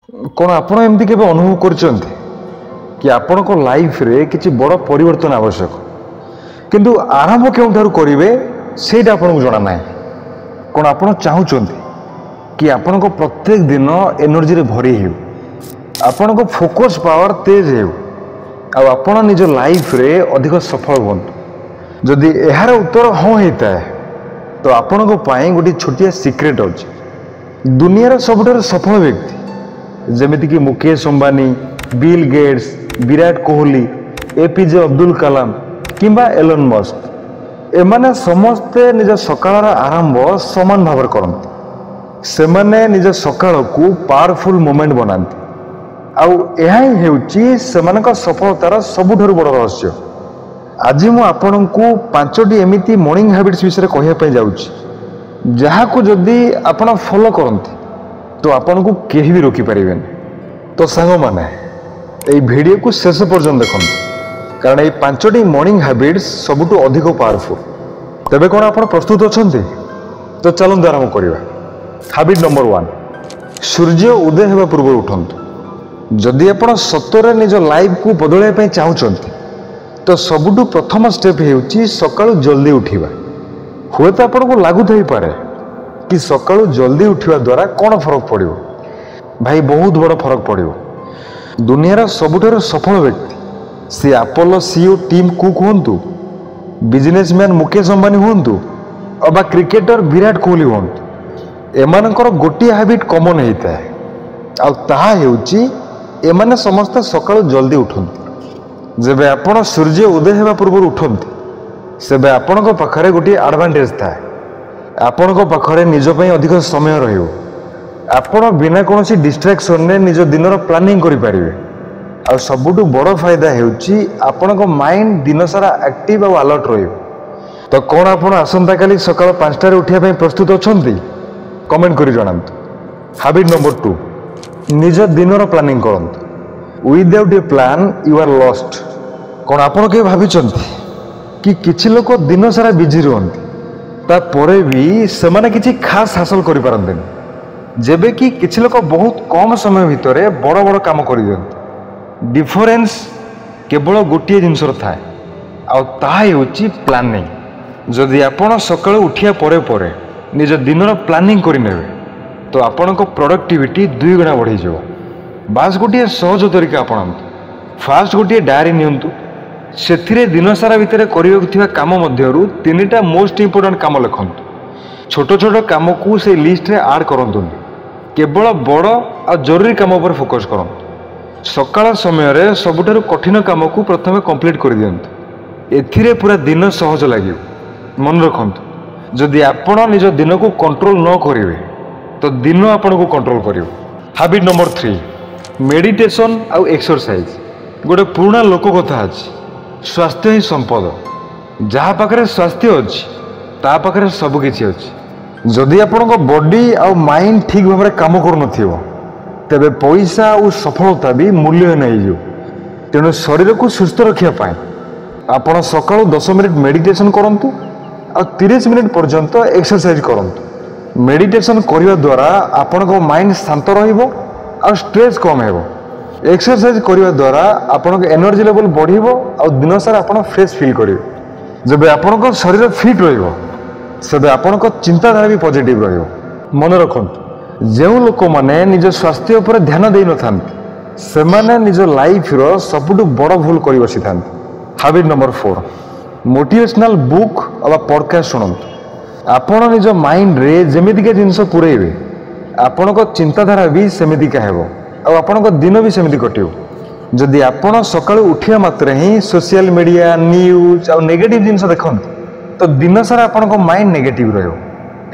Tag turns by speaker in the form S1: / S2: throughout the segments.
S1: कौन आपण एमती केबे अनुभव करचंती कि आपण को लाइफ रे किछि बड़ परिवर्तन आवश्यक किंतु आरंभ केउठारु करिवे सेटा आपण को जणा नाही। कौन आपण चाहुचंती कि आपण को प्रत्येक दिन एनर्जी रे भरी हेउ, आपण को फोकस पावर तेज हेउ, आ आपण निज लाइफ रे अधिक सफल होंतु। जदि एहार उत्तर हाँ होता है तो आपण को पाई गोटे छोटिया सिक्रेट अछि। दुनिया रे सबठारु सफल व्यक्ति जेमिति कि मुकेश अंबानी, बिल गेट्स, विराट कोहली, एपीजे अब्दुल कलाम किंबा एलन मस्क एमाने समस्ते निज सकाळर आरंभ समान भाव करते। सेमाने निज सकाळ को पावरफुल मोमेंट बनाते। आउ एहा ही हेउची सेमानक सफलतार सबुठारु बड़ रहस्य। आज मु आपनकु 5टी एमिति मॉर्निंग हैबिट्स विषय कहिया पय जाउची जहाकु जदि आपण फॉलो करंती तो आपन को केही भी रोकी पारिबेन। तो सांग माने ए वीडियो को शेष पर्यंत देखो कारण ये 5टी मॉर्निंग हैबिट्स सबुठु अधिक पावरफुल। तबे कोन आपण प्रस्तुत अछंती तो चलंतु आरंभ करिवा। हैबिट नंबर 1, सूर्य उदय हेबा पूर्व उठंतु। जदि आपण सतरे निज लाइफ को बदलाय पय चाहुचंती तो सबुठु प्रथम स्टेप हेउची सकाळु जल्दी उठिबा। हुए तो आपण को लागु थई पारे कि सकाळु जल्दी उठिबा द्वारा कौन फरक पड़िबो। भाई बहुत बड़ फरक पड़िबो। दुनियार सबुठारु सफल व्यक्ति सी एप्पल सीईओ टीम कुक हुंतु, बिजनेसमैन मुकेश अंबानी हुंतु अबा क्रिकेटर विराट कोहली हुंतु, एमानकर गोटिए हैबिट कॉमन हेता है आ ताहा हेउची एमाने समस्त सकाळु जल्दी उठंती। जेबे आपण सूर्य उदय हेबा पूर्व उठंती सेबे आपणक पाखरे गोटिए एडवांटेज थाए। आपण को पाखरे निज पई अधिक समय रहियो। आपण बिना कोनोसी डिस्ट्रैक्शन ने निज दिनर प्लानिंग करि परिबे। आ सबुठु बड़ फायदा हेउची आपण को माइंड दिन सारा एक्टिव और अलर्ट रहियो। तो कोन आपण आसंता काली सकाळ 5टा रे उठिया पई प्रस्तुत अछंती कमेंट करि जणांतु। हैबिट नंबर 2, निज दिनर प्लानिंग करंतु। Without a plan you are lost. कोन आपण के भाबिचंती कि किछि लोक दिन सारा बिजी रहंती तापरे भी सेमाने किछि खास हासिल करि पारंतेनि, जेबे कि किछि लोक बहुत कम समय भितरे बड़ बड़ काम करि दियंती। डिफरेंस केवल गोटिए जिंसर थाए आ ताहा हेउची प्लानिंग। जदि आपण सकाळु उठिया परे परे निज दिनर प्लानिंग करि नेबे तो आपणको प्रोडक्टिविटी 2 गुणा बढ़ी जिवो। बास गोटिए सहज तरीका आपणांतु। फास्ट गोटिए डायरी नियंतु, सेथिरे दिन सारा भितर करियो थिबा काम मध्यरु 3टा मोस्ट इंपोर्टेंट काम लिखंतु। छोट छोट काम को से लिस्ट रे ऐड करंतुनी, केवल बड़ आ जरूरी काम पर फोकस करंतु। सकाळ समय रे सबुठारु कठिन काम को प्रथमे कंप्लीट कर दियंतु। एथिरे पूरा दिन सहज लागियो। मन रखंतु जदि आपण निज दिन को कंट्रोल न करिवे तो दिन आपण को कंट्रोल करियो। हैबिट नंबर 3, मेडिटेशन आ एक्सरसाइज। गोटे पुराना लोक कथा अछि, स्वास्थ्य ही संपद। जहाँ पाखरे स्वास्थ्य अच्छी ता पाखरे सब किछि अच्छी। जदि आपण बॉडी आ माइंड ठीक भाव में काम कर तेबे पैसा और सफलता भी मूल्य नहीं। तेणु शरीर को सुस्थ रखा आपण सकाळु 10 मिनिट मेडिटेशन करंतु आ 30 मिनिट पर्यंत एक्सरसाइज करंतु। मेडिटेशन करिवा द्वारा आपण माइंड शांत रहिबो आ स्ट्रेस कम हेबो। एक्सरसाइज करिवा द्वारा आपण एनर्जी लेवल बढ़िबो और दिन सारा आपण फ्रेश फील करिवे। जबे आपण शरीर फिट रहिबो सेबे आपण चिंताधारा भी पॉजिटिव रहिबो। मन रखंतु जेउ लोक माने निज स्वास्थ्य उपर ध्यान देई न थांती सेमाने निज लाइफ रो सबुठु बड़ भूल करि बसी थांती। हैबिट नंबर 4, मोटिवेशनल बुक अबा पॉडकास्ट सुनंतु। आपण निज माइंड रे जेमितिका जिंस पुरेइबे आपण चिंताधारा भी सेमितिका हेबो और आपण दिन भी सेमती कटियो। जदि आपण सकाळु उठिया मात्रे ही सोशल मीडिया न्यूज और नेगेटिव जिनस देखंती तो दिन सारा आपण माइंड नेगेटिव रहियो।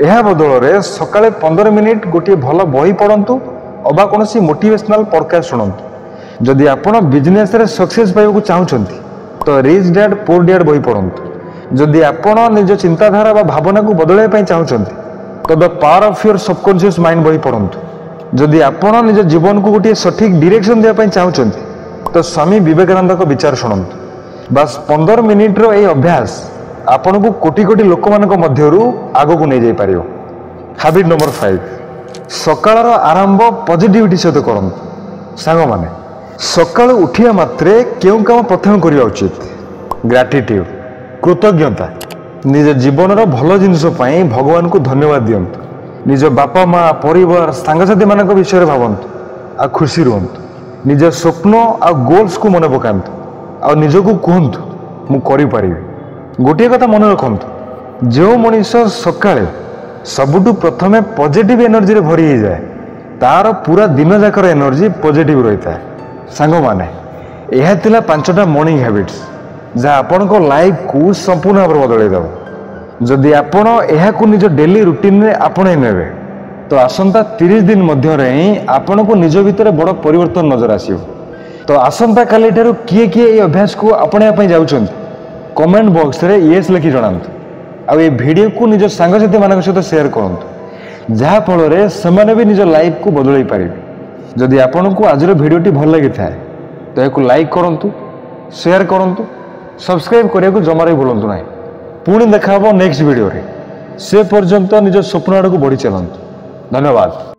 S1: एहा बदल रे सकाळे 15 मिनिट गोटे भल बही पढ़ंतु अबा कोनोसी मोटिवेशनल पॉडकास्ट सुनंतु। जदि आपण बिजनेस रे सक्सेस पाइबा चाहूचंती तो रिच डैड पुअर डैड बही पढ़ंतु। जदि आपण निज चिंताधारा बा भावना को बदलाय पय चाहूचंती तो the power of your subconscious mind बही पढ़ंतु। जदि आपण निज जीवन को गोटे सठिक डायरेक्शन देवा पय चाहूचंती तो स्वामी विवेकानंद को विचार शुणंतु। बस 15 मिनिट रो ए अभ्यास आपन को कोटी कोटी लोक मानक मध्यरु आगो को नै जाई पारियो। हैबिट नंबर 5, ସକାଳର ଆରମ୍ଭ ପଜିଟିଭିଟି ସହିତ କରନ୍ତୁ। ସାଙ୍ଗମାନେ, ସକାଳୁ ଉଠିବା ମାତ୍ରେ କେଉଁ କାମ ପ୍ରଥମେ କରିବା ଉଚିତ? ଗ୍ରାଟିଟ୍ୟୁଡ୍, କୃତଜ୍ଞତା। ନିଜ ଜୀବନର ଭଲ ଜିନିଷ ପାଇଁ ଭଗବାନଙ୍କୁ ଧନ୍ୟବାଦ ଦିଅନ୍ତୁ। ନିଜ ବାପା ମା, ପରିବାର, ସାଙ୍ଗସାଥିମାନଙ୍କ ବିଷୟରେ ଭାବନ୍ତୁ ଆଉ ଖୁସି ରୁହନ୍ତୁ। ନିଜ ସ୍ୱପ୍ନ ଆଉ ଗୋଲ୍ସକୁ ମନେ ପକାନ୍ତୁ ଆଉ ନିଜକୁ କୁହନ୍ତୁ ମୁଁ କରିପାରିବି। ଗୋଟିଏ କଥା ମନେ ରଖନ୍ତୁ, ଯେଉଁ ମଣିଷ ସକାଳେ ସବୁଠୁ ପ୍ରଥମେ ପଜିଟିଭ୍ ଏନର୍ଜିରେ ଭରି ହେଇଯାଏ ତାର ପୁରା ଦିନ ଯାକର ଏନର୍ଜି ପଜିଟିଭ୍ ରହିଥାଏ। ସାଙ୍ଗମାନେ, ଏହା ଥିଲା 5ଟା ମର୍ଣ୍ଣିଂ ହ୍ୟାବିଟ୍ସ ଯାହା ଆପଣଙ୍କ ଲାଇଫକୁ ସମ୍ପୂର୍ଣ୍ଣ ଭାବରେ ବଦଳାଇ ଦେବ। ଯଦି ଆପଣ ଏହାକୁ ନିଜ ଡେଲି ରୁଟିନରେ ଆପଣେଇ ନେବେ ତ ଆସନ୍ତା 30 ଦିନ ମଧ୍ୟରେ ହିଁ ଆପଣଙ୍କୁ ନିଜ ଭିତରେ ବଡ଼ ପରିବର୍ତ୍ତନ ନଜର ଆସିବ। ତ ଆସନ୍ତାକାଲିଠାରୁ କିଏ କିଏ ଏହି ଅଭ୍ୟାସକୁ ଆପଣେଇବା ପାଇଁ ଯାଉଛନ୍ତି କମେଣ୍ଟ ବକ୍ସରେ ୟେସ୍ ଲେଖି ଜଣାନ୍ତୁ। ଆଉ ଏ ଭିଡ଼ିଓକୁ ନିଜ ସାଙ୍ଗସାଥିମାନଙ୍କ ସହିତ ସେୟାର କରନ୍ତୁ, ଯାହାଫଳରେ ସେମାନେ ବି ନିଜ ଲାଇଫକୁ ବଦଳାଇ ପାରିବେ। ଯଦି ଆପଣଙ୍କୁ ଆଜିର ଭିଡ଼ିଓଟି ଭଲ ଲାଗିଥାଏ ତ ଏହାକୁ ଲାଇକ୍ କରନ୍ତୁ, ସେୟାର କରନ୍ତୁ, ସବସ୍କ୍ରାଇବ୍ କରିବାକୁ ଜମାରେ ଭୁଲନ୍ତୁ ନାହିଁ। ପୁଣି ଦେଖା ହେବ ନେକ୍ସଟ ଭିଡ଼ିଓରେ। ସେ ପର୍ଯ୍ୟନ୍ତ ନିଜ ସ୍ୱପ୍ନ ଆଡ଼କୁ ବଢ଼ି ଚାଲନ୍ତୁ। ଧନ୍ୟବାଦ।